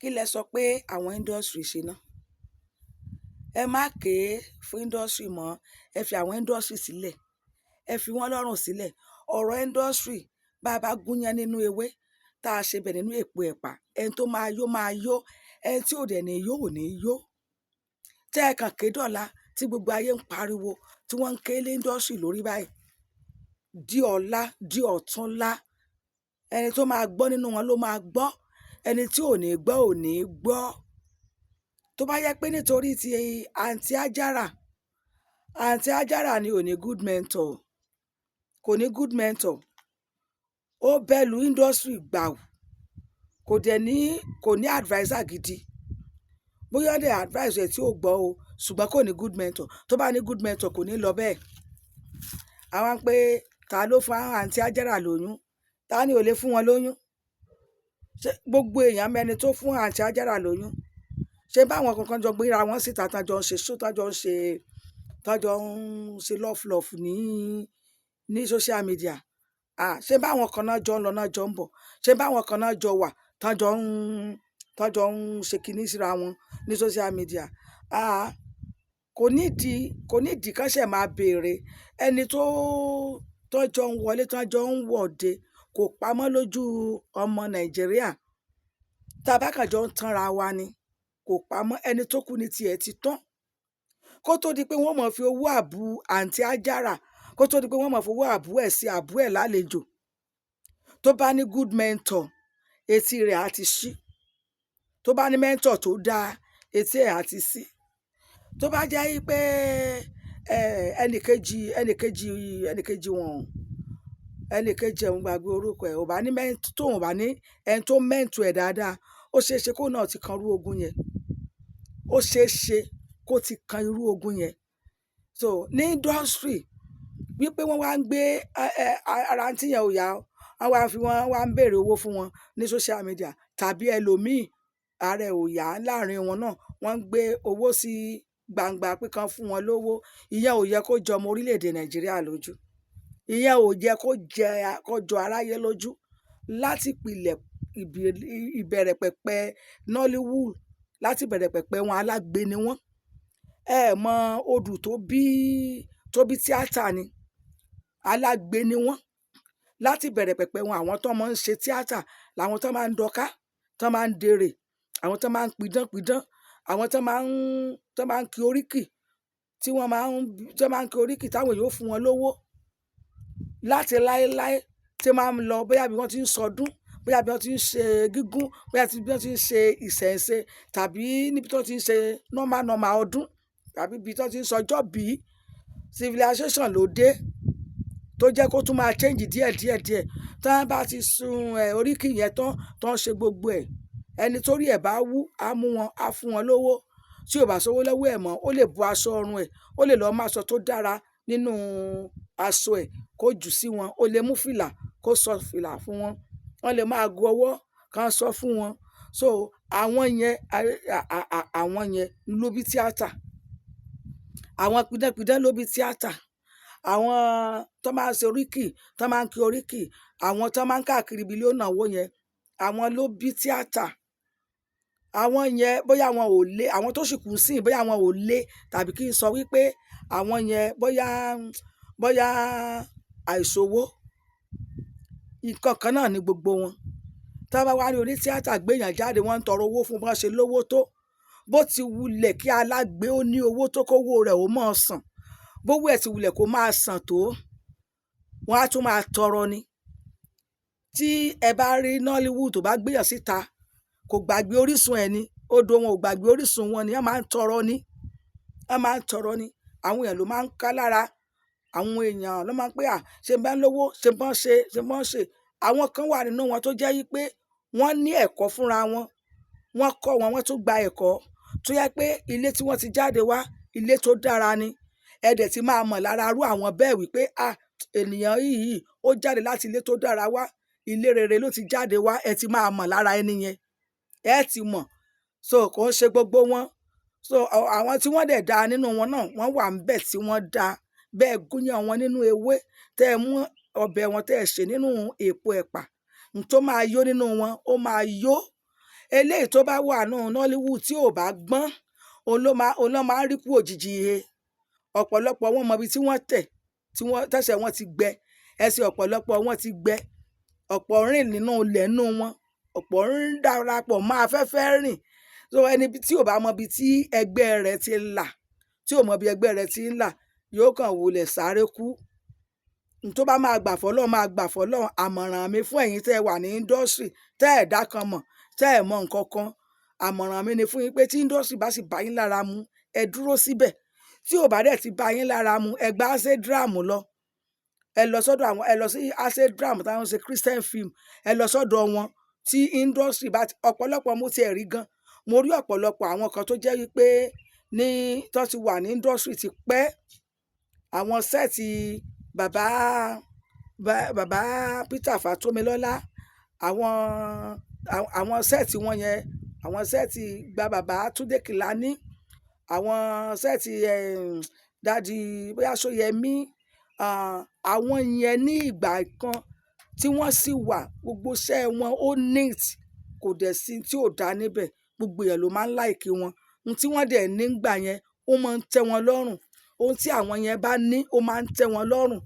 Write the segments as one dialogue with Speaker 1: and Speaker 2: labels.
Speaker 1: Kí lẹ sọ pé àwọn industry ṣe ná? Ẹ má ké fún industry mọ́, ẹ fi àwọn industry sílẹ̀, ẹ fi wọ́n lọ́rùn sílẹ̀. Ọ̀rọ̀ industry bá a bá gúnyán nínú ewé tá a ṣe bẹ̀ nínú èpo ẹ̀pà, ẹni tó máa yó, ẹni tí ò dẹ̀ ní yó ò ní yó. Tẹ́ ẹ kàn ké dọ̀la tí gbogbo ayé ń pariwo tí wọ́n ń ké lé industry lórí báyìí. Di ọ̀la, di ọ̀túnla, ẹni tó máa gbọ́ nínú wọn ló máa gbọ́, ẹni tí ò ní gbọ́ ò ní gbọ́. Tó bá yẹ pé nítorí ti àǹtí Ajára ni ò ní good mentor, kò ní good mentor, ó bẹ́lu industry gbàù, kò ní adviser gidi. Bóyá dé advice ẹ̀ tí ò gbọ́ o, ṣùgbọ́n kò ní good mentor. Tó bá ní good mentor kò ní lọ bẹ́ẹ̀. Àwọn pé ta ló fún àǹtí Ajára lóyún? Ta ni ò lè fún wọn lóyún? Ṣé gbogbo èèyàn mẹ́ni tó fún àǹtí Ajára lóyún? Ṣé báwọn kankan jọ gbéra wọn síta tájọ ń ṣe show, tájọ ń ṣe love ní social media? Ṣé báwọn kan náà jọ ń lọ náà jọ ń bọ̀? Ṣé báwọn kan náà jọ wà tájọ ń ṣe kinní síra wọn ní social media? Kò nídìí kán ṣẹ̀ máa béèrè. Ẹni tó jọ ń wọlé, tó jọ ń wọ̀de kò pamọ́ lójú ọmọ Nàìjíríà. Tá a bá kàn jọ ń tanra wa ni, kò pamọ́. Ẹni tó kú ní tiẹ̀ ti tán. Kó tó di pé wọ́n mọ̀ fi owó àbú àǹtí Ajára, kó tó di pé wọ́n mọ̀ fi owó àbú ẹ̀ sí àbú ẹ̀ lálejò. Tó bá ní good mentor, etí rẹ̀ á ti ṣí. Tó bá ní mentor tó dáa, etí ẹ̀ á ti ṣí. Tó bá jẹ́ pé ẹnìkejì wọn gbàgbé orúkọ ẹ̀, ò bá ní ẹni tó mentor ẹ̀ dáadáa, ó ṣeé ṣe kó náà ti kan irú ogun yẹn. Ó ṣeé ṣe kó ti kan irú ogun yẹn. So ní industry wípé wọ́n wá ń gbé ara tí yẹn ò yá, wọ́n wá ń béèrè owó fún wọn ní social media, tàbí ẹlòmíì ààrẹ ò yá láàrin wọn náà, wọ́n ń gbé owó sí gbangba pé kán fún wọn lówó. Ìyẹn ò yẹ kó jọ ọmọ orílẹ̀-èdè Nàìjíríà lójú. Ìyẹn ò yẹ kó jọ aráyé lójú. Láti ìbẹ̀rẹ̀ pẹ̀pẹ̀ Nollywood, láti ìbẹ̀rẹ̀ pẹ̀pẹ̀ wọn alágbe ni wọ́n. Ẹ mọ odù tó bí tíátà ni. Alágbe ni wọ́n. Láti ìbẹ̀rẹ̀ pẹ̀pẹ̀ wọn, àwọn tó máa ń ṣe tíátà làwọn tó máa ń dọká, tó máa ń dèrè, àwọn tó máa ń pidán, àwọn tó máa ń kí oríkì, tí wọ́n máa ń kí oríkì táwọn èèyàn ó fún wọn lówó. Láti láéláé tí máa ń lọ, bóyá bí wọ́n ti ń sọdún, bóyá bí wọ́n ti ń ṣe gígún, bóyá bí wọ́n ti ń ṣe ìṣẹ̀ṣe, tàbí níbi tó ti ń ṣe normal ọdún, tàbí ibi tó ti ń sọjọ́ bí civilization ló dé tó jẹ́ kó tún máa change díẹ̀. Tí wọ́n bá ti sun oríkì yẹn tán ṣe gbogbo ẹ̀, ẹni tó rí ẹ̀ bá wú á mú wọn, á fún wọn lówó. Tí ò bá sówó lọ́wọ́ ẹ̀ mọ́, ó lè bu aṣọ ọrùn ẹ̀, ó lè lọ́ọ́ máa aṣọ tó dára nínú aṣọ ẹ̀ kó jù sí wọn. Ó lè mú fìlà kó sọ fìlà fún wọn. Wọ́n lè máa gu ọwọ́ kan sọ fún wọn. So àwọn yẹn ló bí tíátà. Àwọn pidán ló bí tíátà. Àwọn tó máa ń ṣe oríkì, tó máa ń kí oríkì, àwọn tó máa ń káàkiri ibi ilé ònàwó yẹn, àwọn ló bí tíátà. Àwọn yẹn bóyá wọn ò lé, àwọn tó sì kú sí i, bóyá wọn ò lé, tàbí kí n sọ wípé àwọn yẹn bóyá àìṣòwò, nǹkan kan náà ni gbogbo wọn. Tá bá wá ní oní tíátà gbéyàn jáde, wọ́n ń tọrọ owó fún bọ́n ṣe lówó tó. Bó ti wulẹ̀ kí alágbe ó ní owó tó kówó rẹ̀ ó máa sàn, bówó ẹ̀ ti wulẹ̀ kó máa sàn tó, wọ́n á tún máa tọrọ ni. Tí ẹ bá rí Nollywood tó bá gbéyàn síta, kò gbàgbé orísun ẹ̀ ni, odò wọn ò gbàgbé orísun wọn ni, wọ́n máa ń tọrọ ni. Àwọn èèyàn ló máa ń ká lára. Àwọn èèyàn ló máa ń pé ṣe bá ń lówó, ṣe bọ́n ṣe. Àwọn kan wà nínú wọn tó jẹ́ wípé wọ́n ní ẹ̀kọ́ fúnra wọn. Wọ́n kọ́ wọn, wọ́n tún gba ẹ̀kọ́. Tó yẹ pé ilé tí wọ́n ti jáde wá, ilé tó dára ni. Ẹ dẹ̀ ti máa mọ̀ lára irú àwọn bẹ́ẹ̀ wípé ènìyàn yìí ó jáde láti ilé tó dára wá, ilé rere ló ti jáde wá. Ẹ ti máa mọ̀ lára ẹni yẹn. Ẹ ti mọ̀. So kò ń ṣe gbogbo wọn. So àwọn tí wọ́n dẹ̀ da nínú wọn náà, wọ́n wà ńbẹ̀ tí wọ́n da. Bẹ́ẹ̀ gúnyán wọn nínú ewé, tẹ́ ẹ mú ọbẹ̀ wọn tẹ́ ẹ ṣe nínú èpo ẹ̀pà, n tó máa yó nínú wọn, ó máa yó. eléyìí tó bá wà nù Nollywood tí ò bá gbọ́n òun ló máa ń rí kú òjijì he. Ọ̀pọ̀lọpọ̀ wọn mọ ibi tí wọ́n tẹ̀ tẹ́sẹ̀ wọn ti gbẹ, ẹsẹ̀ ọ̀pọ̀lọpọ̀ wọn ti gbẹ, ọ̀pọ̀ rìn nínú ilẹ̀ nínú wọn, ọ̀pọ̀ ń darapọ̀ mọ́ afẹ́fẹ́ rìn. So ẹni tí ò bá mọ ibi tí ẹgbẹ́ rẹ̀ ti là, tí ò mọ ibi ẹgbẹ́ rẹ̀ ti ń là, yóò kàn wulẹ̀ sáré kú. Tó bá máa gbà fọ́lọ́run máa gbà fọ́lọ́run. Àmọ̀ràn mi fún ẹ̀yin tẹ́ ẹ wà ní industry tẹ́ ẹ̀ dá kan mọ̀, tẹ́ ẹ̀ mọ nǹkan kan, àmọ̀ràn mi ni fún yín pé tí industry bá sì bá yín lára mu, ẹ dúró síbẹ̀. Tí ò bá dẹ̀ ti bá yín lára mu, ẹ gba Acedram lọ. Ẹ lọ sọ́dọ̀ àwọn, ẹ lọ sí Acedram táwọn ṣe Christian film, ẹ lọ sọ́dọ̀ wọn. Tí industry bá ti, ọ̀pọ̀lọpọ̀ mo ti ẹ̀ rí gan, mo rí ọ̀pọ̀lọpọ̀ àwọn kan tó jẹ́ wípé tó ti wà ní industry ti pẹ́. Àwọn sẹ́ẹ̀tì bàbá Peter Fatomilola, àwọn sẹ́ẹ̀tì wọn yẹn, àwọn sẹ́ẹ̀tì gba bàbá Túndé Kèlání, àwọn sẹ́ẹ̀tì dádì bóyá Ṣóyẹmí, àwọn yẹn ní ìgbà kan tí wọ́n sì wà, gbogbo iṣẹ́ wọn ó neat, kò dẹ̀ sí tí ò dá níbẹ̀, gbogbo èèyàn ló máa ń láìkí wọn. Ohun tí wọ́n dẹ̀ ní gbà yẹn ó máa ń tẹ́ wọn lọ́rùn, ohun tí àwọn yẹn bá ní ó máa ń tẹ́ wọn lọ́rùn.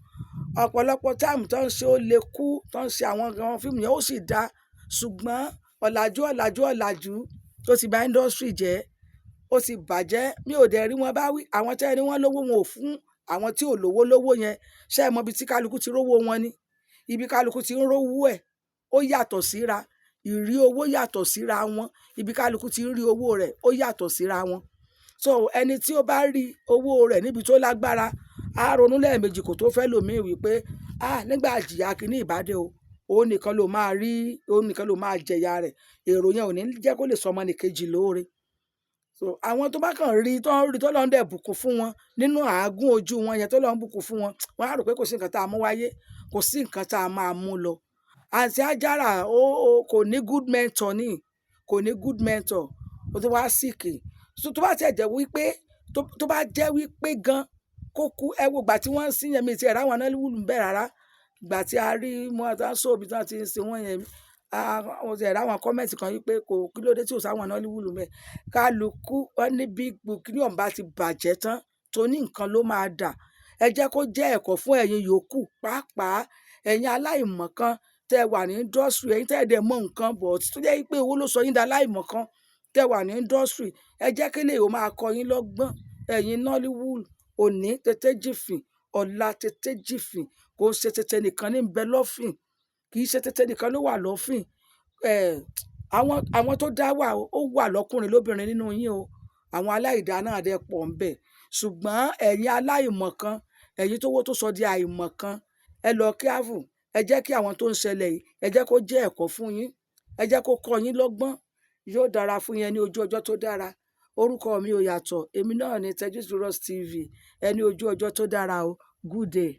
Speaker 1: Ọ̀pọ̀lọpọ̀ táìmù tó ń ṣe ó lè kú, tó ń ṣe àwọn fíìmù yẹn ó sì dá, ṣùgbọ́n ọ̀làjú tó ti bà industry jẹ́, ó ti bàjẹ́. Mi ò dẹ̀ rí wọn bá wí, àwọn tẹ́ ẹni wọ́n lówó wọn ò fún àwọn tí ò lówó yẹn. Ṣé ẹ mọ ibi tí kálukú ti rówó wọn ni? Ibi kálukú ti ń rówó ẹ̀ ó yàtọ̀ síra, ìrí owó yàtọ̀ síra wọn, ibi kálukú ti ń rí owó rẹ̀ ó yàtọ̀ síra wọn. So ẹni tí ó bá rí owó rẹ̀ níbi tó lágbára, á ronú lẹ́ẹ̀mejì kó tó fẹ́ lòmíì wípé nígbà jìyà kìíní ìbádé o, òun nìkan ló máa rí, òun nìkan ló máa jẹ̀yà rẹ̀. Èrò yẹn ò ní jẹ́ kó lè sọ ọmọnìkejì lóore. So àwọn tó bá kàn rí tó lọ́n dẹ̀ bùkún fún wọn nínú àágún ojú wọn yẹn, tó lọ́n bùkún fún wọn, wọ́n á rò pé kò sí nǹkan tá a mú wáyé, kò sí nǹkan tá a máa mú lọ. Àǹtí Àjàrà kò ní good mentor ni, kò ní good mentor, ó tó wá sìkì. So tó bá tiẹ̀ jẹ́ wípé tó bá jẹ́ wípé gan kó kú, ẹ wo ìgbà tí wọ́n ń sìn yẹn, mi ti ẹ̀ ráwọn Nollywood ń bẹ̀ rárá. Ìgbà tí a rí wọn tó ń sóòbí tí wọ́n ti ń sin wọ́n yẹn, mo ti ẹ̀ ráwọn kọ́mẹ̀ntì kan wípé kí ló dé tí ò sáwọn Nollywood ń bẹ̀. Kálukú wọn ní big book ní ọ̀nba ti bàjẹ́ tán, tó ní nǹkan ló máa dà. Ẹ jẹ́ kó jẹ́ ẹ̀kọ́ fún ẹ̀yin yòókù, pàápàá ẹ̀yin aláìmọ̀kan tẹ́ wà ní industry, ẹ̀yin tẹ́ dẹ̀ mọ̀ nǹkan bọ̀ tó jẹ́ wípé owó ló sọ yín dá aláìmọ̀kan tẹ́ wà ní industry. Ẹ jẹ́ kí eléyìí ó máa kọ́ yín lọ́gbọ́n. Ẹ̀yin Nollywood, òní tètè jìfìn, ọ̀la tètè jìfìn, kò ṣe tètè nìkan ní bẹ lọ́fìn, kì í ṣe tètè nìkan ló wà lọ́fìn. Àwọn tó dá wà ó wà lọ́kùnrin lóbìnrin nínú yín o, àwọn aláìdá náà dẹ̀ pọ̀ ń bẹ̀. Ṣùgbọ́n ẹ̀yin aláìmọ̀kan, ẹ̀yin tówó tó sọ di àìmọ̀kan, ẹ lọ careful. Ẹ jẹ́ kí àwọn tó ń ṣẹlẹ̀ yìí, ẹ jẹ́ kó jẹ́ ẹ̀kọ́ fún yín, ẹ jẹ́ kó kọ́ yín lọ́gbọ́n. Yóò dára fún yín ní ojú ọjọ́ tó dára. Orúkọ mi ò yàtọ̀, èmi náà ni Tejusdurus TV, ẹni ojú ọjọ́ tó dára o. Good day.